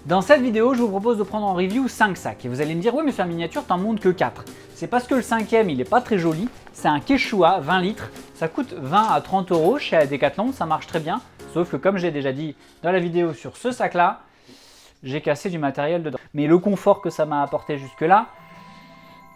Dans cette vidéo, je vous propose de prendre en review 5 sacs. Et vous allez me dire, oui mais sur la miniature, t'en montes que 4. C'est parce que le cinquième, il est pas très joli. C'est un Quechua 20 litres. Ça coûte 20 à 30 € chez Decathlon, ça marche très bien. Sauf que comme j'ai déjà dit dans la vidéo sur ce sac-là, j'ai cassé du matériel dedans. Mais le confort que ça m'a apporté jusque-là,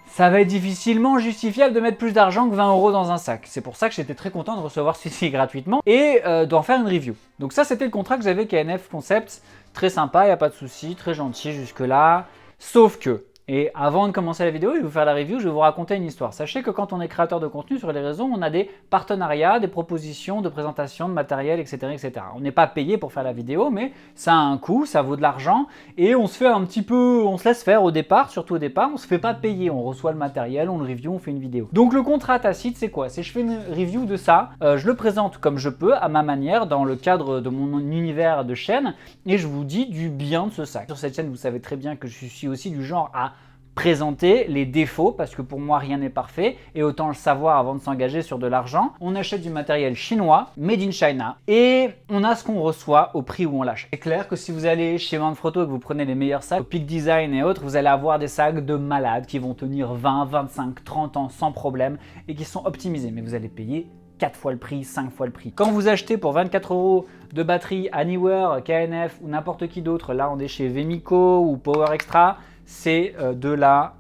ça va être difficilement justifiable de mettre plus d'argent que 20 € dans un sac. C'est pour ça que j'étais très content de recevoir celui-ci gratuitement et d'en faire une review. Donc ça, c'était le contrat que j'avais avec KNF Concept. Très sympa, il n'y a pas de souci, très gentil jusque-là. Sauf que, et avant de commencer la vidéo et de vous faire la review, je vais vous raconter une histoire. Sachez que quand on est créateur de contenu sur les réseaux, on a des partenariats, des propositions de présentation de matériel, etc. etc. On n'est pas payé pour faire la vidéo, mais ça a un coût, ça vaut de l'argent et on se fait un petit peu, on se laisse faire au départ, surtout au départ, on se fait pas payer, on reçoit le matériel, on le review, on fait une vidéo. Donc le contrat tacite, c'est quoi? C'est je fais une review de ça, je le présente comme je peux, à ma manière, dans le cadre de mon univers de chaîne et je vous dis du bien de ce sac. Sur cette chaîne, vous savez très bien que je suis aussi du genre à présenter les défauts parce que pour moi rien n'est parfait et autant le savoir avant de s'engager sur de l'argent. On achète du matériel chinois, made in China et on a ce qu'on reçoit au prix où on l'achète. C'est clair que si vous allez chez Manfrotto et que vous prenez les meilleurs sacs, Peak Design et autres, vous allez avoir des sacs de malades qui vont tenir 20, 25, 30 ans sans problème et qui sont optimisés, mais vous allez payer 4 fois le prix, 5 fois le prix. Quand vous achetez pour 24 € de batterie Anywhere, KNF ou n'importe qui d'autre, là on est chez Vemico ou Power Extra, c'est de la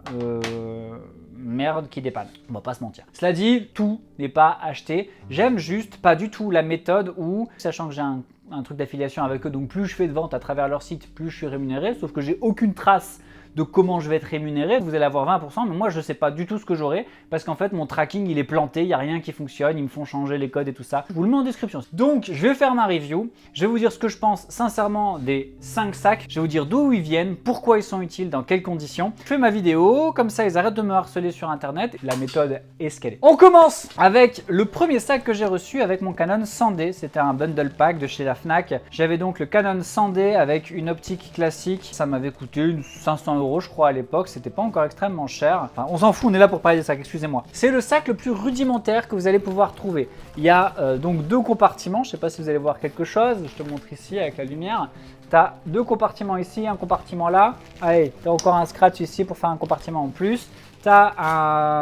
merde qui dépanne. On va pas se mentir. Cela dit, tout n'est pas acheté. J'aime juste pas du tout la méthode où, sachant que j'ai un truc d'affiliation avec eux, donc plus je fais de ventes à travers leur site, plus je suis rémunéré, sauf que j'ai aucune trace de comment je vais être rémunéré. Vous allez avoir 20%, mais moi je ne sais pas du tout ce que j'aurai parce qu'en fait mon tracking il est planté, il n'y a rien qui fonctionne, ils me font changer les codes et tout ça. Je vous le mets en description. Donc je vais faire ma review, je vais vous dire ce que je pense sincèrement des 5 sacs, je vais vous dire d'où ils viennent, pourquoi ils sont utiles, dans quelles conditions. Je fais ma vidéo, comme ça ils arrêtent de me harceler sur internet. La méthode est ce qu'elle est. On commence avec le premier sac que j'ai reçu avec mon Canon 100D, c'était un bundle pack de chez la Fnac. J'avais donc le Canon 100D avec une optique classique, ça m'avait coûté 500 € je crois à l'époque, c'était pas encore extrêmement cher. Enfin, on s'en fout, on est là pour parler des sacs, excusez-moi. C'est le sac le plus rudimentaire que vous allez pouvoir trouver. Il y a donc 2 compartiments, je sais pas si vous allez voir quelque chose, je te montre ici avec la lumière. Tu as 2 compartiments ici, un compartiment là. Allez, tu as encore un scratch ici pour faire un compartiment en plus. Tu as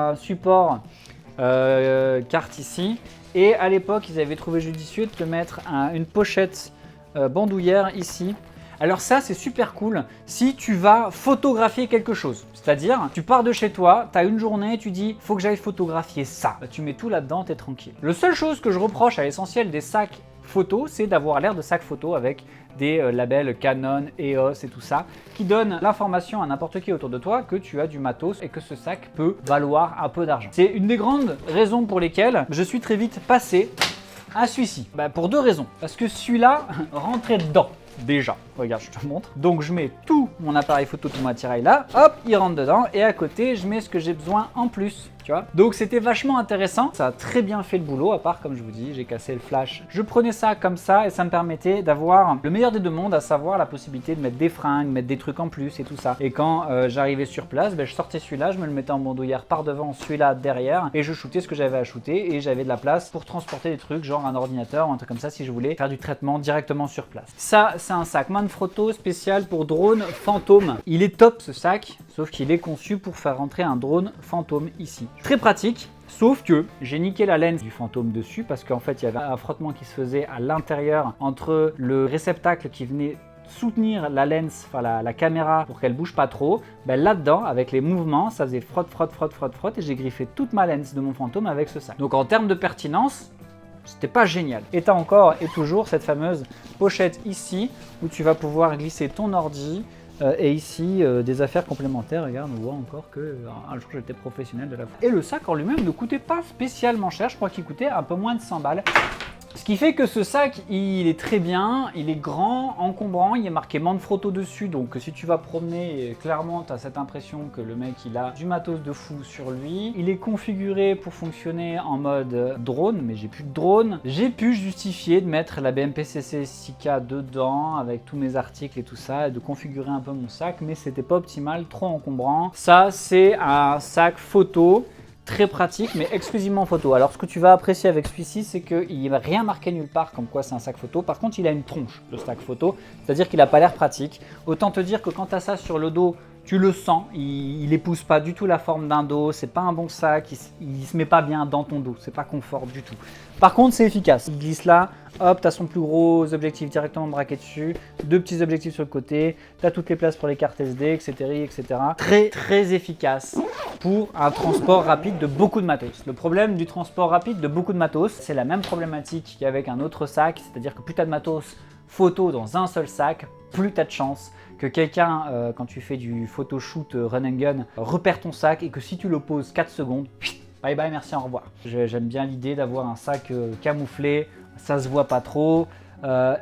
un support carte ici. Et à l'époque, ils avaient trouvé judicieux de te mettre une pochette bandoulière ici. Alors ça, c'est super cool si tu vas photographier quelque chose. C'est-à-dire, tu pars de chez toi, tu as une journée, tu dis « faut que j'aille photographier ça ». Tu mets tout là-dedans, tu es tranquille. La seule chose que je reproche à l'essentiel des sacs photo, c'est d'avoir l'air de sac photo avec des labels Canon, EOS et tout ça, qui donnent l'information à n'importe qui autour de toi que tu as du matos et que ce sac peut valoir un peu d'argent. C'est une des grandes raisons pour lesquelles je suis très vite passé à celui-ci. Pour 2 raisons. Parce que celui-là rentrait dedans. Déjà, regarde, je te montre. Donc je mets tout mon appareil photo, tout mon attirail là, hop, il rentre dedans et à côté, je mets ce que j'ai besoin en plus, tu vois. Donc c'était vachement intéressant, ça a très bien fait le boulot, à part comme je vous dis, j'ai cassé le flash. Je prenais ça comme ça et ça me permettait d'avoir le meilleur des 2 mondes, à savoir la possibilité de mettre des fringues, mettre des trucs en plus et tout ça. Et quand j'arrivais sur place, je sortais celui-là, je me le mettais en bandoulière par devant, celui-là derrière et je shootais ce que j'avais à shooter et j'avais de la place pour transporter des trucs, genre un ordinateur ou un truc comme ça si je voulais faire du traitement directement sur place. Ça, c'est un sac Manfrotto spécial pour drone fantôme. Il est top ce sac, sauf qu'il est conçu pour faire rentrer un drone fantôme ici. Très pratique, sauf que j'ai niqué la lens du fantôme dessus parce qu'en fait il y avait un frottement qui se faisait à l'intérieur entre le réceptacle qui venait soutenir la lens, enfin la caméra pour qu'elle bouge pas trop. Là-dedans, avec les mouvements, ça faisait frotte, frotte, frotte, frotte, frotte et j'ai griffé toute ma lens de mon fantôme avec ce sac. Donc en termes de pertinence, c'était pas génial. Et tu as encore et toujours cette fameuse pochette ici où tu vas pouvoir glisser ton ordi et ici des affaires complémentaires. Regarde, on voit encore que un jour j'étais professionnel de la photo. Et le sac en lui-même ne coûtait pas spécialement cher, je crois qu'il coûtait un peu moins de 100 balles. Ce qui fait que ce sac, il est très bien, il est grand, encombrant, il est marqué Manfrotto dessus, donc si tu vas promener, clairement tu as cette impression que le mec il a du matos de fou sur lui. Il est configuré pour fonctionner en mode drone, mais j'ai plus de drone. J'ai pu justifier de mettre la BMPCC 6K dedans avec tous mes articles et tout ça, et de configurer un peu mon sac, mais c'était pas optimal, trop encombrant. Ça c'est un sac photo très pratique, mais exclusivement photo. Alors ce que tu vas apprécier avec celui-ci, c'est qu'il n'est rien marqué nulle part comme quoi c'est un sac photo. Par contre, il a une tronche, le sac photo, c'est-à-dire qu'il n'a pas l'air pratique. Autant te dire que quand tu as ça sur le dos, tu le sens, il épouse pas du tout la forme d'un dos, c'est pas un bon sac, il se met pas bien dans ton dos, c'est pas confort du tout. Par contre, c'est efficace. Il glisse là, hop, tu as son plus gros objectif directement braqué dessus, deux petits objectifs sur le côté, tu as toutes les places pour les cartes SD, etc. Très efficace pour un transport rapide de beaucoup de matos. Le problème du transport rapide de beaucoup de matos, c'est la même problématique qu'avec un autre sac, c'est-à-dire que plus tu as de matos photo dans un seul sac, plus tu as de chance que quelqu'un, quand tu fais du photoshoot run and gun, repère ton sac et que si tu le poses 4 secondes, bye bye, merci, au revoir. J'aime bien l'idée d'avoir un sac camouflé, ça se voit pas trop.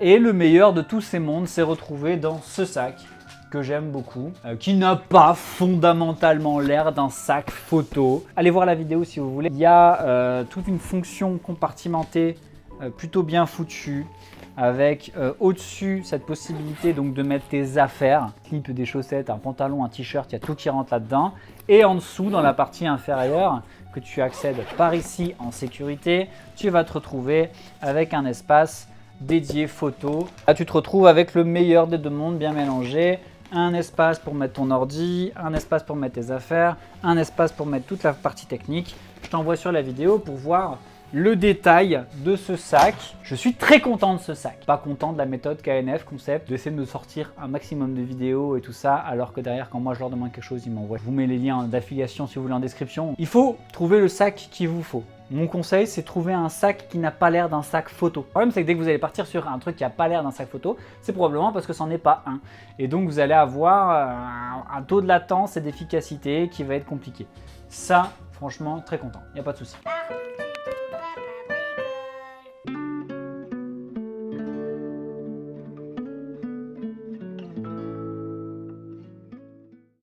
Et le meilleur de tous ces mondes s'est retrouvé dans ce sac que j'aime beaucoup, qui n'a pas fondamentalement l'air d'un sac photo. Allez voir la vidéo si vous voulez. Il y a toute une fonction compartimentée plutôt bien foutue, avec au-dessus cette possibilité donc de mettre tes affaires, clip, des chaussettes, un pantalon, un t-shirt, il y a tout qui rentre là-dedans. Et en dessous, dans la partie inférieure, que tu accèdes par ici en sécurité, tu vas te retrouver avec un espace dédié photo. Là, tu te retrouves avec le meilleur des deux mondes bien mélangé. Un espace pour mettre ton ordi, un espace pour mettre tes affaires, un espace pour mettre toute la partie technique. Je t'envoie sur la vidéo pour voir le détail de ce sac. Je suis très content de ce sac. Pas content de la méthode KNF Concept, d'essayer de me sortir un maximum de vidéos et tout ça, alors que derrière, quand moi je leur demande quelque chose, ils m'envoient. Je vous mets les liens d'affiliation si vous voulez en description. Il faut trouver le sac qu'il vous faut. Mon conseil, c'est trouver un sac qui n'a pas l'air d'un sac photo. Le problème, c'est que dès que vous allez partir sur un truc qui n'a pas l'air d'un sac photo, c'est probablement parce que c'en est pas un. Et donc, vous allez avoir un taux de latence et d'efficacité qui va être compliqué. Ça, franchement, très content. Il n'y a pas de souci.